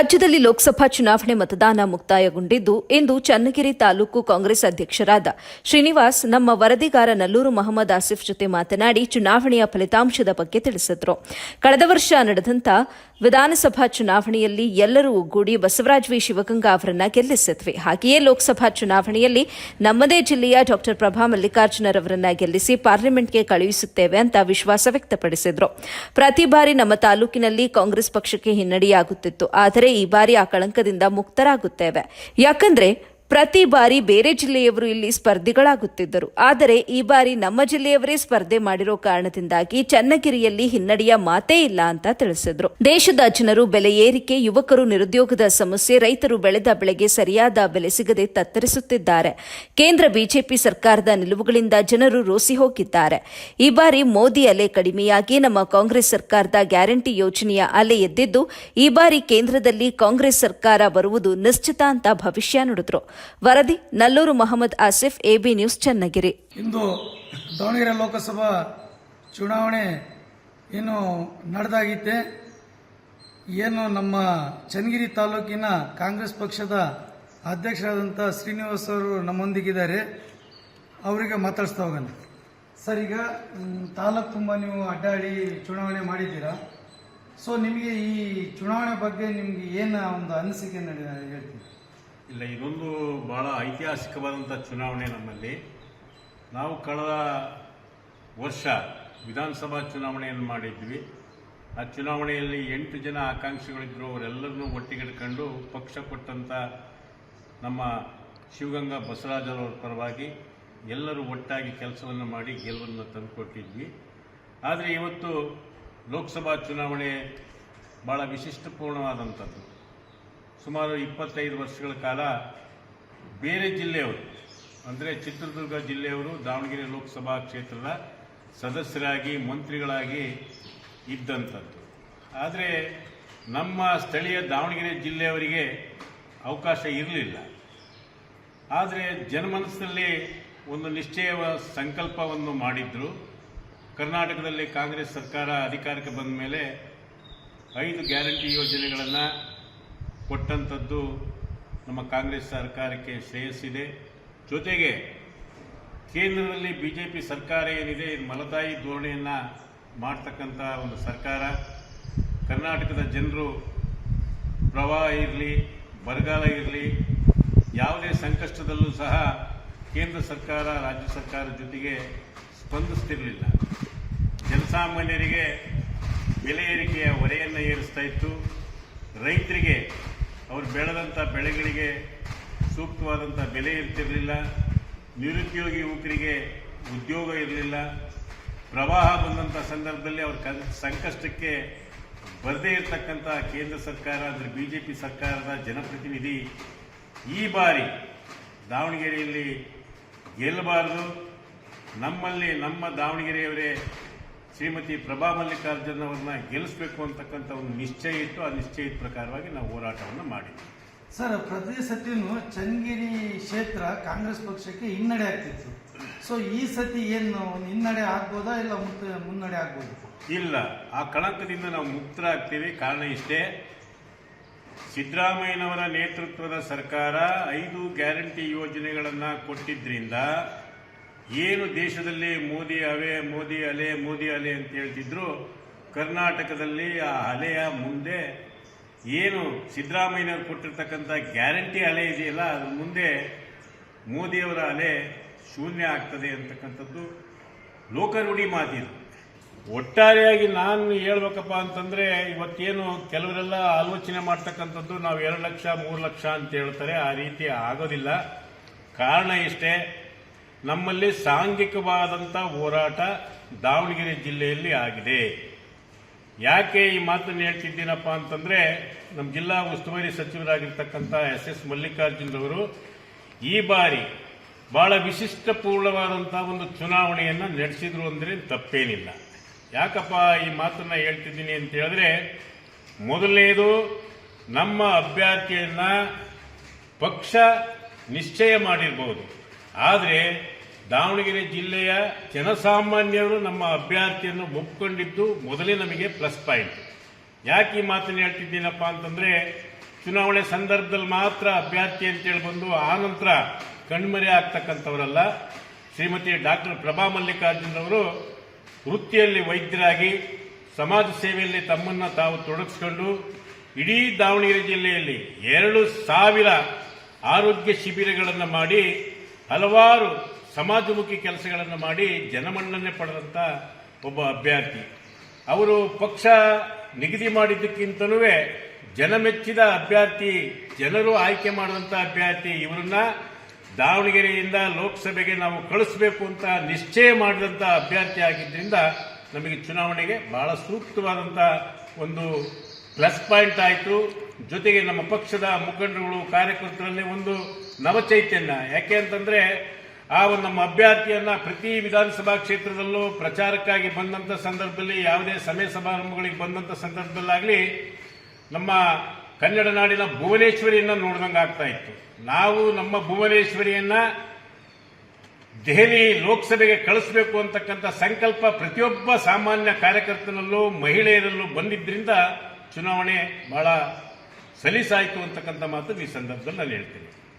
ರಾಜ್ಯದಲ್ಲಿ ಲೋಕಸಭಾ ಚುನಾವಣೆ ಮತದಾನ ಮುಕ್ತಾಯಗೊಂಡಿದ್ದು ಇಂದು ಚನ್ನಗಿರಿ ತಾಲೂಕು ಕಾಂಗ್ರೆಸ್ ಅಧ್ಯಕ್ಷರಾದ ಶ್ರೀನಿವಾಸ್ ನಮ್ಮ ವರದಿಗಾರ ನಲ್ಲೂರು ಮೊಹಮ್ಮದ್ ಆಸಿಫ್ ಜೊತೆ ಮಾತನಾಡಿ ಚುನಾವಣೆಯ ಫಲಿತಾಂಶದ ಬಗ್ಗೆ ತಿಳಿಸಿದರು. ಕಳೆದ ವರ್ಷ ನಡೆದಂತ ವಿಧಾನಸಭಾ ಚುನಾವಣೆಯಲ್ಲಿ ಎಲ್ಲರೂ ಒಗ್ಗೂಡಿ ಬಸವರಾಜ ವಿ ಶಿವಗಂಗಾ ಅವರನ್ನ ಗೆಲ್ಲಿಸಿದ್ವಿ. ಹಾಗೆಯೇ ಲೋಕಸಭಾ ಚುನಾವಣೆಯಲ್ಲಿ ನಮ್ಮದೇ ಜಿಲ್ಲೆಯ ಡಾ ಪ್ರಭಾ ಮಲ್ಲಿಕಾರ್ಜುನರವರನ್ನ ಗೆಲ್ಲಿಸಿ ಪಾರ್ಲಿಮೆಂಟ್ಗೆ ಕಳುಹಿಸುತ್ತೇವೆ ಅಂತ ವಿಶ್ವಾಸ ವ್ಯಕ್ತಪಡಿಸಿದರು. ಪ್ರತಿ ಬಾರಿ ನಮ್ಮ ತಾಲೂಕಿನಲ್ಲಿ ಕಾಂಗ್ರೆಸ್ ಪಕ್ಷಕ್ಕೆ ಹಿನ್ನಡೆಯಾಗುತ್ತಿತ್ತು. ಆದರೆ ಈ ಬಾರಿ ಆ ಕಳಂಕದಿಂದ ಮುಕ್ತರಾಗುತ್ತೇವೆ. ಯಾಕಂದ್ರೆ ಪ್ರತಿ ಬಾರಿ ಬೇರೆ ಜಿಲ್ಲೆಯವರು ಇಲ್ಲಿ ಸ್ಪರ್ಧಿಗಳಾಗುತ್ತಿದ್ದರು. ಆದರೆ ಈ ಬಾರಿ ನಮ್ಮ ಜಿಲ್ಲೆಯವರೇ ಸ್ಪರ್ಧೆ ಮಾಡಿರೋ ಕಾರಣದಿಂದಾಗಿ ಚನ್ನಗಿರಿಯಲ್ಲಿ ಹಿನ್ನಡೆಯ ಮಾತೇ ಇಲ್ಲ ಅಂತ ತಿಳಿಸಿದ್ರು. ದೇಶದ ಜನರು ಬೆಲೆ ಏರಿಕೆ, ಯುವಕರು ನಿರುದ್ಯೋಗದ ಸಮಸ್ಯೆ, ರೈತರು ಬೆಳೆದ ಬೆಳೆಗೆ ಸರಿಯಾದ ಬೆಲೆ ಸಿಗದೆ ತತ್ತರಿಸುತ್ತಿದ್ದಾರೆ. ಕೇಂದ್ರ ಬಿಜೆಪಿ ಸರ್ಕಾರದ ನಿಲುವುಗಳಿಂದ ಜನರು ರೋಸಿ ಹೋಗಿದ್ದಾರೆ. ಈ ಬಾರಿ ಮೋದಿ ಅಲೆ ಕಡಿಮೆಯಾಗಿ ನಮ್ಮ ಕಾಂಗ್ರೆಸ್ ಸರ್ಕಾರದ ಗ್ಯಾರಂಟಿ ಯೋಜನೆಯ ಅಲೆ ಎದ್ದಿದ್ದು ಈ ಬಾರಿ ಕೇಂದ್ರದಲ್ಲಿ ಕಾಂಗ್ರೆಸ್ ಸರ್ಕಾರ ಬರುವುದು ನಿಶ್ಚಿತ ಅಂತ ಭವಿಷ್ಯ ನುಡಿದ್ರು. ವರದಿ ನಲ್ಲೂರು ಮೊಹಮ್ಮದ್ ಆಸಿಫ್, ಎಬಿ ನ್ಯೂಸ್, ಚನ್ನಗಿರಿ. ಇಂದು ದಾವಣಗೆರೆ ಲೋಕಸಭಾ ಚುನಾವಣೆ ಏನು ನಡೆದಾಗಿತ್ತೆ, ಏನು ನಮ್ಮ ಚನ್ನಗಿರಿ ತಾಲೂಕಿನ ಕಾಂಗ್ರೆಸ್ ಪಕ್ಷದ ಅಧ್ಯಕ್ಷರಾದಂಥ ಶ್ರೀನಿವಾಸ್ ಅವರು ನಮ್ಮೊಂದಿಗಿದ್ದಾರೆ. ಅವರಿಗೆ ಮಾತಾಡಿಸ್ತಾ ಹೋಗೋಣ. ಸರ್, ಈಗ ತಾಲೂಕು ತುಂಬ ನೀವು ಅಡ್ಡಾಡಿ ಚುನಾವಣೆ ಮಾಡಿದ್ದೀರಾ. ಸೊ ನಿಮಗೆ ಈ ಚುನಾವಣೆ ಬಗ್ಗೆ ನಿಮ್ಗೆ ಏನು ಒಂದು ಅನಿಸಿಕೆ ಹೇಳ್ತೀವಿ? ಇಲ್ಲ, ಇದೊಂದು ಬಹಳ ಐತಿಹಾಸಿಕವಾದಂಥ ಚುನಾವಣೆ. ನಮ್ಮಲ್ಲಿ ನಾವು ಕಳೆದ ವರ್ಷ ವಿಧಾನಸಭಾ ಚುನಾವಣೆಯನ್ನು ಮಾಡಿದ್ವಿ. ಆ ಚುನಾವಣೆಯಲ್ಲಿ 8 ಜನ ಆಕಾಂಕ್ಷಿಗಳಿದ್ದರು. ಅವರೆಲ್ಲರನ್ನೂ ಒಟ್ಟಿಗಿಡ್ಕೊಂಡು ಪಕ್ಷ ಕೊಟ್ಟಂಥ ನಮ್ಮ ಶಿವಗಂಗಾ ಬಸವರಾಜರವರ ಪರವಾಗಿ ಎಲ್ಲರೂ ಒಟ್ಟಾಗಿ ಕೆಲಸವನ್ನು ಮಾಡಿ ಗೆಲುವನ್ನು ತಂದುಕೊಟ್ಟಿದ್ವಿ. ಆದರೆ ಇವತ್ತು ಲೋಕಸಭಾ ಚುನಾವಣೆ ಭಾಳ ವಿಶಿಷ್ಟಪೂರ್ಣವಾದಂಥದ್ದು. ಸುಮಾರು 25 ವರ್ಷಗಳ ಕಾಲ ಬೇರೆ ಜಿಲ್ಲೆಯವರು, ಅಂದರೆ ಚಿತ್ರದುರ್ಗ ಜಿಲ್ಲೆಯವರು ದಾವಣಗೆರೆ ಲೋಕಸಭಾ ಕ್ಷೇತ್ರದ ಸದಸ್ಯರಾಗಿ, ಮಂತ್ರಿಗಳಾಗಿ ಇದ್ದಂಥದ್ದು. ಆದರೆ ನಮ್ಮ ಸ್ಥಳೀಯ ದಾವಣಗೆರೆ ಜಿಲ್ಲೆಯವರಿಗೆ ಅವಕಾಶ ಇರಲಿಲ್ಲ. ಆದರೆ ಜನಮನಸ್ಸಿನಲ್ಲಿ ಒಂದು ನಿಶ್ಚಯ ಸಂಕಲ್ಪವನ್ನು ಮಾಡಿದ್ರು. ಕರ್ನಾಟಕದಲ್ಲಿ ಕಾಂಗ್ರೆಸ್ ಸರ್ಕಾರ ಅಧಿಕಾರಕ್ಕೆ ಬಂದ ಮೇಲೆ 5 ಗ್ಯಾರಂಟಿ ಯೋಜನೆಗಳನ್ನು ಕೊಟ್ಟಂಥದ್ದು ನಮ್ಮ ಕಾಂಗ್ರೆಸ್ ಸರ್ಕಾರಕ್ಕೆ ಶ್ರೇಯಸ್ಸಿದೆ. ಜೊತೆಗೆ ಕೇಂದ್ರದಲ್ಲಿ ಬಿಜೆಪಿ ಸರ್ಕಾರ ಏನಿದೆ, ಮಲತಾಯಿ ಧೋರಣೆಯನ್ನು ಮಾಡ್ತಕ್ಕಂಥ ಒಂದು ಸರ್ಕಾರ. ಕರ್ನಾಟಕದ ಜನರು ಪ್ರವಾಹ ಇರಲಿ, ಬರಗಾಲ ಇರಲಿ, ಯಾವುದೇ ಸಂಕಷ್ಟದಲ್ಲೂ ಸಹ ಕೇಂದ್ರ ಸರ್ಕಾರ ರಾಜ್ಯ ಸರ್ಕಾರ ಜೊತೆಗೆ ಸ್ಪಂದಿಸ್ತಿರಲಿಲ್ಲ. ಜನಸಾಮಾನ್ಯರಿಗೆ ಬೆಲೆ ಏರಿಕೆಯ ಹೊರೆಯನ್ನು ಏರಿಸ್ತಾ ಇತ್ತು. ರೈತರಿಗೆ ಅವರು ಬೆಳೆದಂಥ ಬೆಳೆಗಳಿಗೆ ಸೂಕ್ತವಾದಂಥ ಬೆಲೆ ಇರ್ತಿರಲಿಲ್ಲ. ನಿರುದ್ಯೋಗಿ ಯುವಕರಿಗೆ ಉದ್ಯೋಗ ಇರಲಿಲ್ಲ. ಪ್ರವಾಹ ಬಂದಂಥ ಸಂದರ್ಭದಲ್ಲಿ ಅವ್ರ ಸಂಕಷ್ಟಕ್ಕೆ ಬರದೇ ಇರತಕ್ಕಂಥ ಕೇಂದ್ರ ಸರ್ಕಾರ, ಅಂದರೆ ಬಿಜೆಪಿ ಸರ್ಕಾರದ ಜನಪ್ರತಿನಿಧಿ ಈ ಬಾರಿ ದಾವಣಗೆರೆಯಲ್ಲಿ ಗೆಲ್ಲಬಾರದು, ನಮ್ಮಲ್ಲಿ ನಮ್ಮ ದಾವಣಗೆರೆಯವರೇ ಶ್ರೀಮತಿ ಪ್ರಭಾ ಮಲ್ಲಿಕಾರ್ಜುನ್ ಅವರನ್ನ ಗೆಲ್ಲಿಸಬೇಕು ಅಂತಕ್ಕಂಥ ಒಂದು ನಿಶ್ಚಯ ಇತ್ತು. ಆ ನಿಶ್ಚಯದ ಪ್ರಕಾರವಾಗಿ ನಾವು ಹೋರಾಟವನ್ನು ಮಾಡಿದ್ವಿ. ಸರ್, ಪ್ರತಿ ಸತಿನೂ ಚನ್ನಗಿರಿ ಕ್ಷೇತ್ರ ಕಾಂಗ್ರೆಸ್ ಪಕ್ಷಕ್ಕೆ ಹಿನ್ನಡೆ ಆಗ್ತಿತ್ತು. ಸೊ ಈ ಸತಿ ಏನು ಹಿನ್ನಡೆ ಆಗ್ಬೋದಾ ಇಲ್ಲ ಮುನ್ನಡೆ ಆಗ್ಬೋದು? ಇಲ್ಲ, ಆ ಕಳಂಕದಿಂದ ನಾವು ಮುಕ್ತರಾಗ್ತೀವಿ. ಕಾರಣ ಇಷ್ಟೇ, ಸಿದ್ದರಾಮಯ್ಯನವರ ನೇತೃತ್ವದ ಸರ್ಕಾರ 5 ಗ್ಯಾರಂಟಿ ಯೋಜನೆಗಳನ್ನು ಕೊಟ್ಟಿದ್ರಿಂದ ಏನು ದೇಶದಲ್ಲಿ ಮೋದಿ ಅಲೆ, ಮೋದಿ ಅಲೆ, ಮೋದಿ ಅಲೆ ಅಂತ ಹೇಳ್ತಿದ್ರು, ಕರ್ನಾಟಕದಲ್ಲಿ ಆ ಅಲೆಯ ಮುಂದೆ ಏನು ಸಿದ್ದರಾಮಯ್ಯನವರು ಕೊಟ್ಟಿರ್ತಕ್ಕಂಥ ಗ್ಯಾರಂಟಿ ಅಲೆ ಇದೆಯಲ್ಲ, ಅದ್ರ ಮುಂದೆ ಮೋದಿಯವರ ಅಲೆ ಶೂನ್ಯ ಆಗ್ತದೆ ಅಂತಕ್ಕಂಥದ್ದು ಲೋಕರೂಢಿ ಮಾತಿದು. ಒಟ್ಟಾರೆಯಾಗಿ ನಾನು ಹೇಳ್ಬೇಕಪ್ಪ ಅಂತಂದ್ರೆ, ಇವತ್ತೇನು ಕೆಲವರೆಲ್ಲ ಆಲೋಚನೆ ಮಾಡ್ತಕ್ಕಂಥದ್ದು ನಾವು 2 ಲಕ್ಷ 3 ಲಕ್ಷ ಅಂತ ಹೇಳ್ತಾರೆ. ಆ ರೀತಿ ಆಗೋದಿಲ್ಲ. ಕಾರಣ ಇಷ್ಟೇ, ನಮ್ಮಲ್ಲಿ ಸಾಂಘಿಕವಾದಂಥ ಹೋರಾಟ ದಾವಣಗೆರೆ ಜಿಲ್ಲೆಯಲ್ಲಿ ಆಗಿದೆ. ಯಾಕೆ ಈ ಮಾತನ್ನು ಹೇಳ್ತಿದ್ದೀನಪ್ಪ ಅಂತಂದ್ರೆ, ನಮ್ಮ ಜಿಲ್ಲಾ ಉಸ್ತುವಾರಿ ಸಚಿವರಾಗಿರ್ತಕ್ಕಂಥ SS ಮಲ್ಲಿಕಾರ್ಜುನರವರು ಈ ಬಾರಿ ಬಹಳ ವಿಶಿಷ್ಟಪೂರ್ಣವಾದಂಥ ಒಂದು ಚುನಾವಣೆಯನ್ನು ನಡೆಸಿದ್ರು ಅಂದರೆ ತಪ್ಪೇನಿಲ್ಲ. ಯಾಕಪ್ಪ ಈ ಮಾತನ್ನು ಹೇಳ್ತಿದ್ದೀನಿ ಅಂತ ಹೇಳಿದ್ರೆ, ಮೊದಲನೇದು, ನಮ್ಮ ಅಭ್ಯರ್ಥಿಯನ್ನ ಪಕ್ಷ ನಿಶ್ಚಯ ಮಾಡಿರಬಹುದು, ಆದರೆ ದಾವಣಗೆರೆ ಜಿಲ್ಲೆಯ ಜನಸಾಮಾನ್ಯರು ನಮ್ಮ ಅಭ್ಯರ್ಥಿಯನ್ನು ಒಪ್ಪಿಕೊಂಡಿದ್ದು ಮೊದಲೇ ನಮಗೆ ಪ್ಲಸ್ ಪಾಯಿಂಟ್. ಯಾಕೆ ಈ ಮಾತನ್ನು ಹೇಳ್ತಿದ್ದೀನಪ್ಪ ಅಂತಂದ್ರೆ, ಚುನಾವಣೆ ಸಂದರ್ಭದಲ್ಲಿ ಮಾತ್ರ ಅಭ್ಯರ್ಥಿ ಅಂತೇಳಿ ಬಂದು ಆ ನಂತರ ಕಣ್ಮರೆ ಆಗ್ತಕ್ಕಂಥವರಲ್ಲ. ಶ್ರೀಮತಿ ಡಾಕ್ಟರ್ ಪ್ರಭಾ ಮಲ್ಲಿಕಾರ್ಜುನರವರು ವೃತ್ತಿಯಲ್ಲಿ ವೈದ್ಯರಾಗಿ ಸಮಾಜ ಸೇವೆಯಲ್ಲಿ ತಮ್ಮನ್ನು ತಾವು ತೊಡಗಿಸಿಕೊಂಡು ಇಡೀ ದಾವಣಗೆರೆ ಜಿಲ್ಲೆಯಲ್ಲಿ 2,000 ಆರೋಗ್ಯ ಶಿಬಿರಗಳನ್ನು ಮಾಡಿ ಹಲವಾರು ಸಮಾಜಮುಖಿ ಕೆಲಸಗಳನ್ನು ಮಾಡಿ ಜನಮನ್ನಣೆ ಪಡೆದಂಥ ಒಬ್ಬ ಅಭ್ಯರ್ಥಿ. ಅವರು ಪಕ್ಷ ನಿಗದಿ ಮಾಡಿದ್ದಕ್ಕಿಂತಲೂ ಜನಮೆಚ್ಚಿದ ಅಭ್ಯರ್ಥಿ, ಜನರು ಆಯ್ಕೆ ಮಾಡಿದಂಥ ಅಭ್ಯರ್ಥಿ. ಇವರನ್ನ ದಾವಣಗೆರೆಯಿಂದ ಲೋಕಸಭೆಗೆ ನಾವು ಕಳಿಸಬೇಕು ಅಂತ ನಿಶ್ಚಯ ಮಾಡಿದಂಥ ಅಭ್ಯರ್ಥಿ ಆಗಿದ್ದರಿಂದ ನಮಗೆ ಚುನಾವಣೆಗೆ ಬಹಳ ಸೂಕ್ತವಾದಂಥ ಒಂದು ಪ್ಲಸ್ ಪಾಯಿಂಟ್ ಆಯಿತು. ಜೊತೆಗೆ ನಮ್ಮ ಪಕ್ಷದ ಮುಖಂಡರುಗಳು, ಕಾರ್ಯಕರ್ತರಲ್ಲಿ ಒಂದು ನವಚೈತನ್ಯ. ಯಾಕೆ ಅಂತಂದ್ರೆ ಒಂದು ನಮ್ಮ ಅಭ್ಯರ್ಥಿಯನ್ನ ಪ್ರತಿ ವಿಧಾನಸಭಾ ಕ್ಷೇತ್ರದಲ್ಲೂ ಪ್ರಚಾರಕ್ಕಾಗಿ ಬಂದಂಥ ಸಂದರ್ಭದಲ್ಲಿ, ಯಾವುದೇ ಸಭೆ ಸಮಾರಂಭಗಳಿಗೆ ಬಂದಂಥ ಸಂದರ್ಭದಲ್ಲಾಗಲಿ ನಮ್ಮ ಕನ್ನಡ ನಾಡಿನ ಭುವನೇಶ್ವರಿಯನ್ನ ನೋಡಿದಂಗೆ ಆಗ್ತಾ ಇತ್ತು. ನಾವು ನಮ್ಮ ಭುವನೇಶ್ವರಿಯನ್ನ ದೆಹಲಿ ಲೋಕಸಭೆಗೆ ಕಳಿಸಬೇಕು ಅಂತಕ್ಕಂಥ ಸಂಕಲ್ಪ ಪ್ರತಿಯೊಬ್ಬ ಸಾಮಾನ್ಯ ಕಾರ್ಯಕರ್ತನಲ್ಲೂ ಮಹಿಳೆಯರಲ್ಲೂ ಬಂದಿದ್ದರಿಂದ ಚುನಾವಣೆ ಬಹಳ ಸಲೀಸಾಯಿತು ಅಂತಕ್ಕಂಥ ಮಾತು ಈ ಸಂದರ್ಭದಲ್ಲಿ ನಾನು ಹೇಳ್ತೀನಿ.